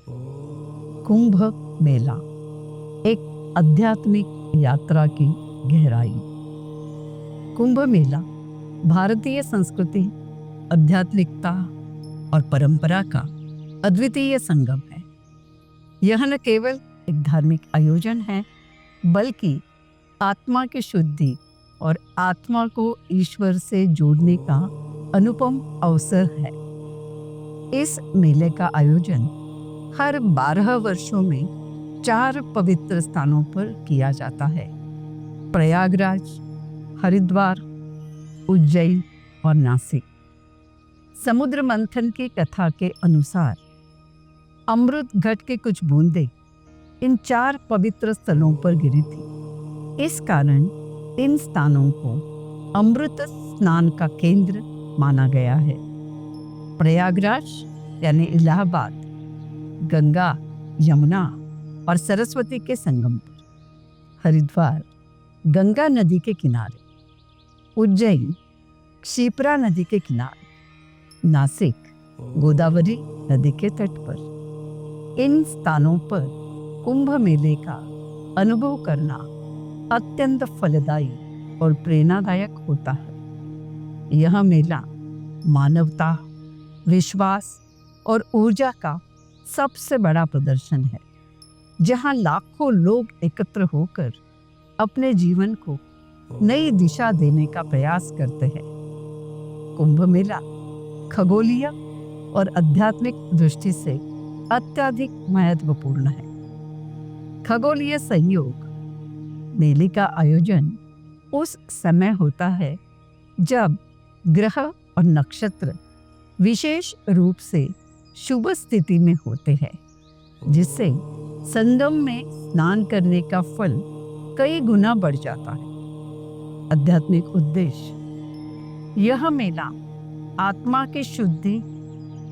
कुंभ मेला एक आध्यात्मिक यात्रा की गहराई। कुंभ मेला भारतीय संस्कृति, आध्यात्मिकता और परंपरा का अद्वितीय संगम है। यह न केवल एक धार्मिक आयोजन है, बल्कि आत्मा की शुद्धि और आत्मा को ईश्वर से जोड़ने का अनुपम अवसर है। इस मेले का आयोजन हर 12 वर्षों में 4 पवित्र स्थानों पर किया जाता है: प्रयागराज, हरिद्वार, उज्जैन और नासिक। समुद्र मंथन की कथा के अनुसार अमृत घट के कुछ बूंदें इन 4 पवित्र स्थलों पर गिरी थी। इस कारण इन स्थानों को अमृत स्नान का केंद्र माना गया है। प्रयागराज यानी इलाहाबाद गंगा, यमुना और सरस्वती के संगम पर, हरिद्वार गंगा नदी के किनारे, उज्जैन क्षिप्रा नदी के किनारे, नासिक गोदावरी नदी के तट पर। इन स्थानों पर कुंभ मेले का अनुभव करना अत्यंत फलदायी और प्रेरणादायक होता है। यह मेला मानवता, विश्वास और ऊर्जा का सबसे बड़ा प्रदर्शन है, जहां लाखों लोग एकत्र होकर अपने जीवन को नई दिशा देने का प्रयास करते हैं। कुंभ मेला खगोलीय और आध्यात्मिक दृष्टि से अत्यधिक महत्वपूर्ण है। खगोलीय संयोग: मेले का आयोजन उस समय होता है जब ग्रह और नक्षत्र विशेष रूप से शुभ स्थिति में होते हैं, जिससे संगम में स्नान करने का फल कई गुना बढ़ जाता है। आध्यात्मिक उद्देश्य: यह मेला आत्मा की शुद्धि,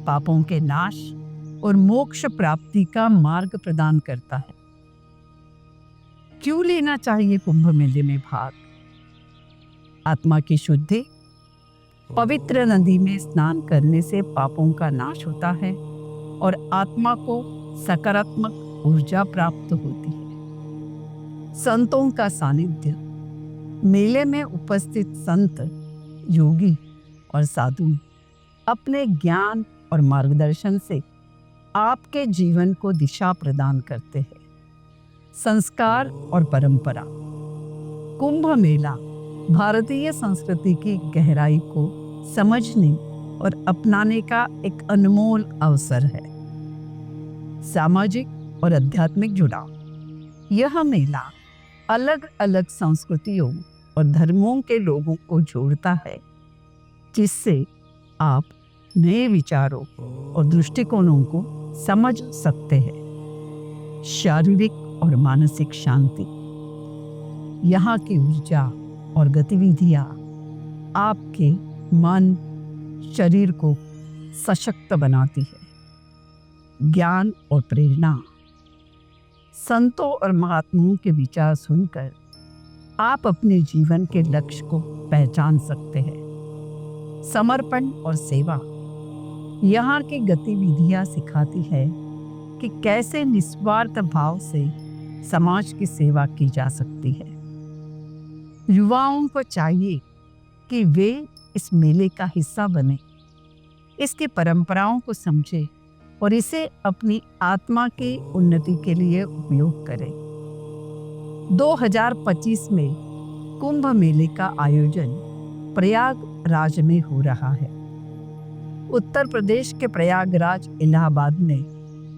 पापों के नाश और मोक्ष प्राप्ति का मार्ग प्रदान करता है। क्यों लेना चाहिए कुंभ मेले में भाग? आत्मा की शुद्धि: पवित्र नदी में स्नान करने से पापों का नाश होता है और आत्मा को सकारात्मक ऊर्जा प्राप्त होती है। संतों का सानिध्य: मेले में उपस्थित संत, योगी और साधु अपने ज्ञान और मार्गदर्शन से आपके जीवन को दिशा प्रदान करते हैं। संस्कार और परंपरा: कुंभ मेला भारतीय संस्कृति की गहराई को समझने और अपनाने का एक अनमोल अवसर है। सामाजिक और आध्यात्मिक जुड़ाव: यह मेला अलग अलग संस्कृतियों और धर्मों के लोगों को जोड़ता है, जिससे आप नए विचारों और दृष्टिकोणों को समझ सकते हैं। शारीरिक और मानसिक शांति: यहाँ की ऊर्जा और गतिविधियाँ आपके मन, शरीर को सशक्त बनाती है। ज्ञान और प्रेरणा: संतों और महात्माओं के विचार सुनकर आप अपने जीवन के लक्ष्य को पहचान सकते हैं। समर्पण और सेवा: यहाँ की गतिविधियाँ सिखाती है कि कैसे निस्वार्थ भाव से समाज की सेवा की जा सकती है। युवाओं को चाहिए कि वे इस मेले का हिस्सा बने, इसकी परंपराओं को समझें और इसे अपनी आत्मा की उन्नति के लिए उपयोग करें। 2025 में कुंभ मेले का आयोजन प्रयागराज में हो रहा है। उत्तर प्रदेश के प्रयागराज इलाहाबाद में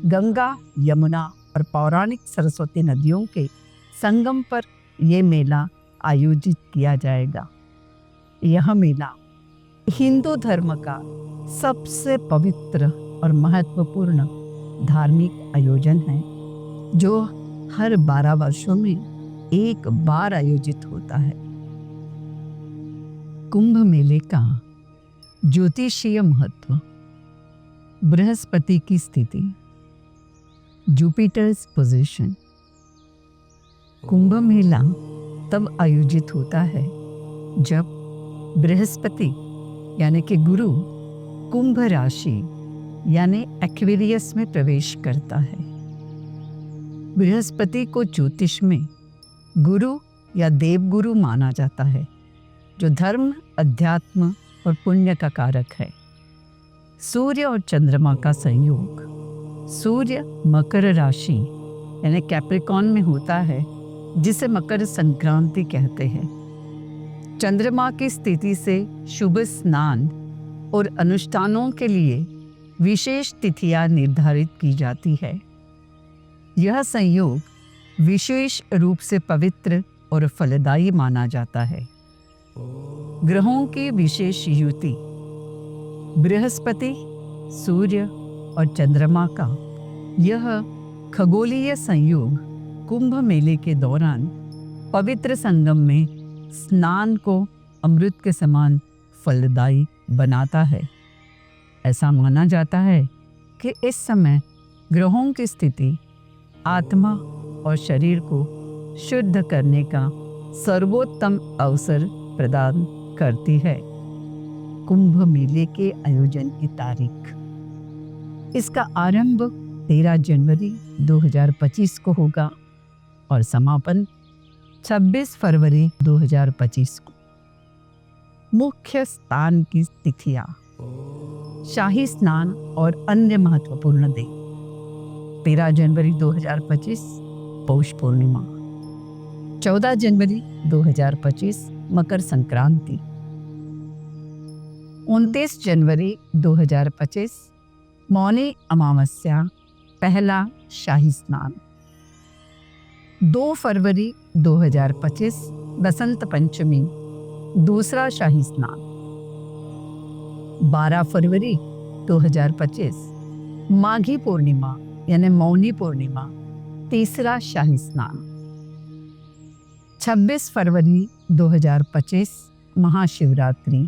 गंगा, यमुना और पौराणिक सरस्वती नदियों के संगम पर यह मेला आयोजित किया जाएगा। यह मेला हिंदू धर्म का सबसे पवित्र और महत्वपूर्ण धार्मिक आयोजन है, जो हर 12 वर्षों में एक बार आयोजित होता है। कुंभ मेले का ज्योतिषीय महत्व: बृहस्पति की स्थिति, जुपिटर्स पोजीशन। कुंभ मेला तब आयोजित होता है जब बृहस्पति यानी कि गुरु कुंभ राशि यानी एक्वेरियस में प्रवेश करता है। बृहस्पति को ज्योतिष में गुरु या देवगुरु माना जाता है, जो धर्म, अध्यात्म और पुण्य का कारक है। सूर्य और चंद्रमा का संयोग। सूर्य मकर राशि यानी कैप्रिकॉन में होता है, जिसे मकर संक्रांति कहते हैं। चंद्रमा की स्थिति से शुभ स्नान और अनुष्ठानों के लिए विशेष तिथियां निर्धारित की जाती है। यह संयोग विशेष रूप से पवित्र और फलदायी माना जाता है। ग्रहों की विशेष युति। बृहस्पति, सूर्य और चंद्रमा का यह खगोलीय संयोग कुंभ मेले के दौरान पवित्र संगम में स्नान को अमृत के समान फलदायी बनाता है। ऐसा माना जाता है कि इस समय ग्रहों की स्थिति आत्मा और शरीर को शुद्ध करने का सर्वोत्तम अवसर प्रदान करती है। कुंभ मेले के आयोजन की तारीख। इसका आरंभ 13 जनवरी 2025 को होगा और समापन 26 फरवरी 2025 को। मुख्य स्नान की तिथियां। शाही स्नान और अन्य महत्वपूर्ण दिन। 13 जनवरी 2025 पौष पूर्णिमा। 14 जनवरी 2025 मकर संक्रांति। 29 जनवरी 2025 मौनी अमावस्या, पहला शाही स्नान। 2 फरवरी 2025 बसंत पंचमी, दूसरा शाही स्नान। 12 फरवरी 2025 माघी पूर्णिमा यानी मौनी पूर्णिमा, तीसरा शाही स्नान। 26 फरवरी 2025 महाशिवरात्रि,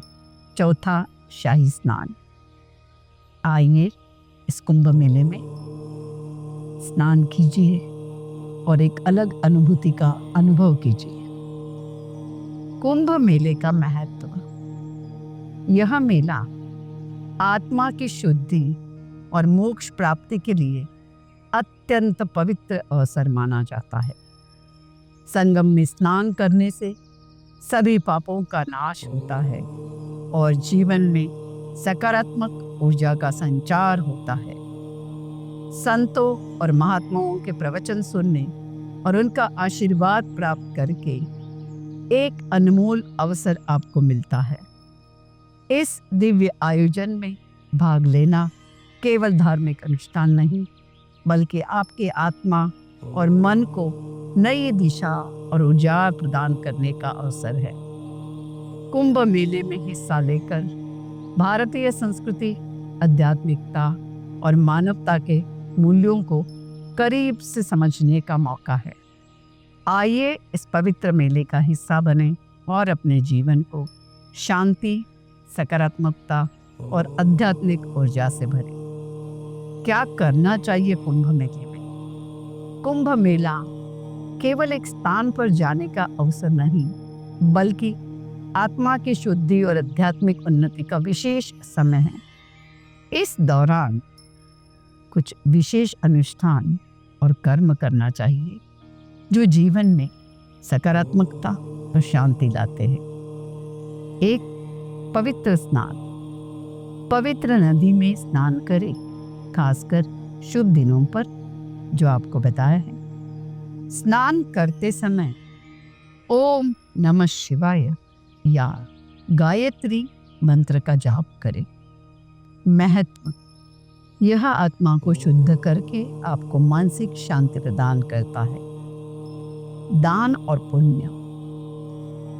चौथा शाही स्नान। आइए इस कुंभ मेले में स्नान कीजिए और एक अलग अनुभूति का अनुभव कीजिए। कुंभ मेले का महत्व। यह मेला आत्मा की शुद्धि और मोक्ष प्राप्ति के लिए अत्यंत पवित्र अवसर माना जाता है। संगम में स्नान करने से सभी पापों का नाश होता है और जीवन में सकारात्मक ऊर्जा का संचार होता है। संतों और महात्माओं के प्रवचन सुनने और उनका आशीर्वाद प्राप्त करके एक अनमोल अवसर आपको मिलता है। इस दिव्य आयोजन में भाग लेना केवल धार्मिक अनुष्ठान नहीं, बल्कि आपके आत्मा और मन को नई दिशा और ऊर्जा प्रदान करने का अवसर है। कुंभ मेले में हिस्सा लेकर भारतीय संस्कृति, आध्यात्मिकता और मानवता के मूल्यों को करीब से समझने का मौका है। आइए इस पवित्र मेले का हिस्सा बने और अपने जीवन को शांति, सकारात्मकता और आध्यात्मिक ऊर्जा से भरें। क्या करना चाहिए कुंभ मेले में? कुंभ मेला केवल एक स्थान पर जाने का अवसर नहीं, बल्कि आत्मा की शुद्धि और आध्यात्मिक उन्नति का विशेष समय है। इस दौरान कुछ विशेष अनुष्ठान और कर्म करना चाहिए जो जीवन में सकारात्मकता और शांति लाते हैं। 1. पवित्र स्नान। पवित्र नदी में स्नान करें, खासकर शुभ दिनों पर जो आपको बताया है। स्नान करते समय ओम नमः शिवाय या गायत्री मंत्र का जाप करें। महत्व। यह आत्मा को शुद्ध करके आपको मानसिक शांति प्रदान करता है। दान और पुण्य।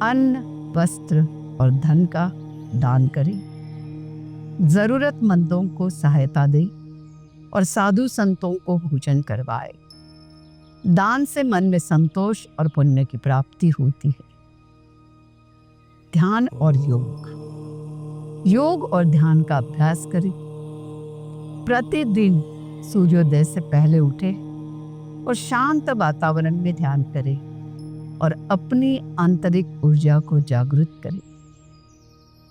अन्न, वस्त्र और धन का दान करें। जरूरतमंदों को सहायता दें और साधु संतों को भोजन करवाएं। दान से मन में संतोष और पुण्य की प्राप्ति होती है। ध्यान और योग। योग और ध्यान का अभ्यास करें। प्रतिदिन सूर्योदय से पहले उठें और शांत वातावरण में ध्यान करें और अपनी आंतरिक ऊर्जा को जागृत करें।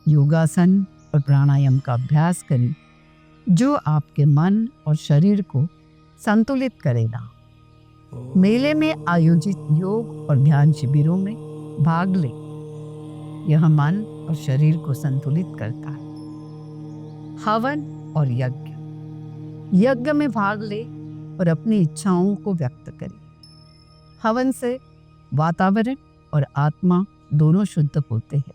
योगासन और प्राणायाम का अभ्यास करें जो आपके मन और शरीर को संतुलित करेगा। मेले में आयोजित योग और ध्यान शिविरों में भाग लें। यह मन और शरीर को संतुलित करता है। हवन और यज्ञ में भाग ले और अपनी इच्छाओं को व्यक्त करें। हवन से वातावरण और आत्मा दोनों शुद्ध होते हैं।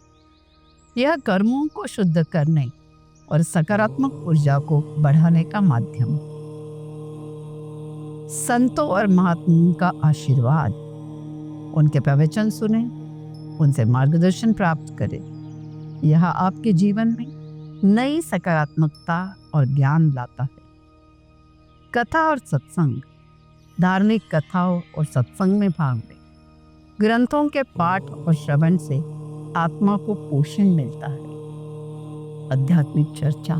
यह कर्मों को शुद्ध करने और सकारात्मक ऊर्जा को बढ़ाने का माध्यम है। संतों और महात्माओं का आशीर्वाद, उनके प्रवचन सुने, उनसे मार्गदर्शन प्राप्त करें। यह आपके जीवन में नई सकारात्मकता और ज्ञान लाता है। कथा और सत्संग, धार्मिक कथाओं और सत्संग में भाग लें। ग्रंथों के पाठ और श्रवण से आत्मा को पोषण मिलता है। आध्यात्मिक चर्चा,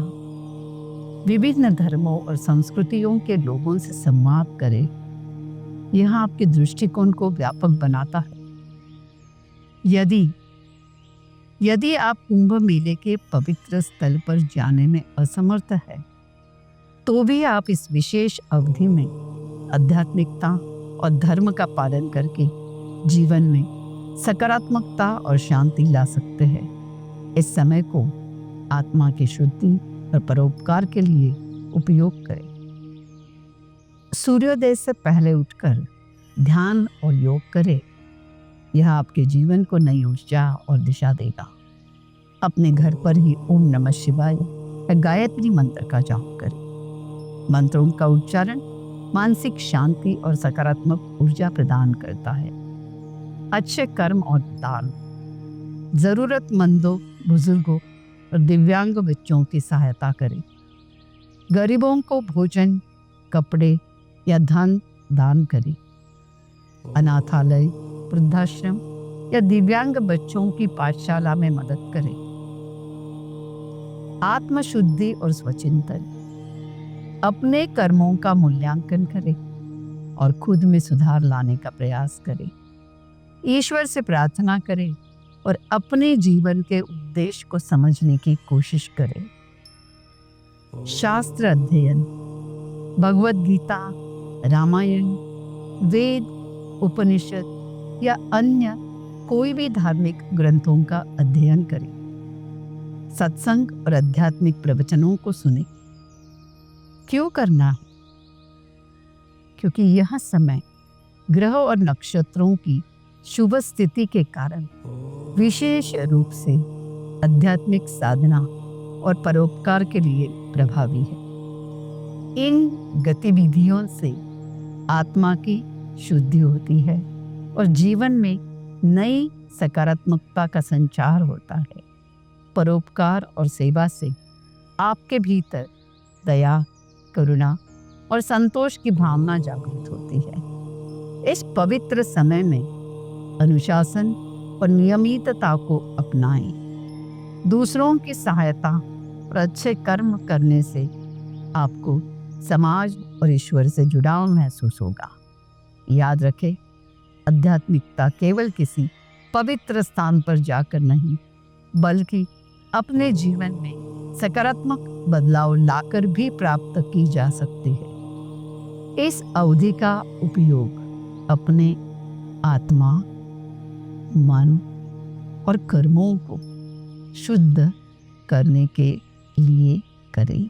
विभिन्न धर्मों और संस्कृतियों के लोगों से संवाद करें। यह आपके दृष्टिकोण को व्यापक बनाता है। यदि आप कुंभ मेले के पवित्र स्थल पर जाने में असमर्थ है, तो भी आप इस विशेष अवधि में आध्यात्मिकता और धर्म का पालन करके जीवन में सकारात्मकता और शांति ला सकते हैं। इस समय को आत्मा की शुद्धि और परोपकार के लिए उपयोग करें। सूर्योदय से पहले उठकर ध्यान और योग करें। यह आपके जीवन को नई ऊर्जा और दिशा देगा। अपने घर पर ही ओम नमः शिवाय या गायत्री मंत्र का जाप करें। मंत्रों का उच्चारण मानसिक शांति और सकारात्मक ऊर्जा प्रदान करता है। अच्छे कर्म और दान, जरूरतमंदों, बुजुर्गों और दिव्यांग बच्चों की सहायता करें। गरीबों को भोजन, कपड़े या धन दान करें। अनाथालय, वृद्धाश्रम या दिव्यांग बच्चों की पाठशाला में मदद करें। आत्मशुद्धि और स्वचिंतन, अपने कर्मों का मूल्यांकन करें और खुद में सुधार लाने का प्रयास करें। ईश्वर से प्रार्थना करें और अपने जीवन के उद्देश्य को समझने की कोशिश करें। शास्त्र अध्ययन, भगवद गीता, रामायण, वेद, उपनिषद या अन्य कोई भी धार्मिक ग्रंथों का अध्ययन करें। सत्संग और आध्यात्मिक प्रवचनों को सुने। क्यों करना है? क्योंकि यह समय ग्रह और नक्षत्रों की शुभ स्थिति के कारण विशेष रूप से आध्यात्मिक साधना और परोपकार के लिए प्रभावी है। इन गतिविधियों से आत्मा की शुद्धि होती है और जीवन में नई सकारात्मकता का संचार होता है। परोपकार और सेवा से आपके भीतर दया, करुणा और संतोष की भावना जागृत होती है। इस पवित्र समय में अनुशासन और नियमितता को अपनाएं। दूसरों की सहायता और अच्छे कर्म करने से आपको समाज और ईश्वर से जुड़ाव महसूस होगा। याद रखें, आध्यात्मिकता केवल किसी पवित्र स्थान पर जाकर नहीं, बल्कि अपने जीवन में सकारात्मक बदलाव लाकर भी प्राप्त की जा सकती है। इस अवधि का उपयोग अपने आत्मा, मन और कर्मों को शुद्ध करने के लिए करें।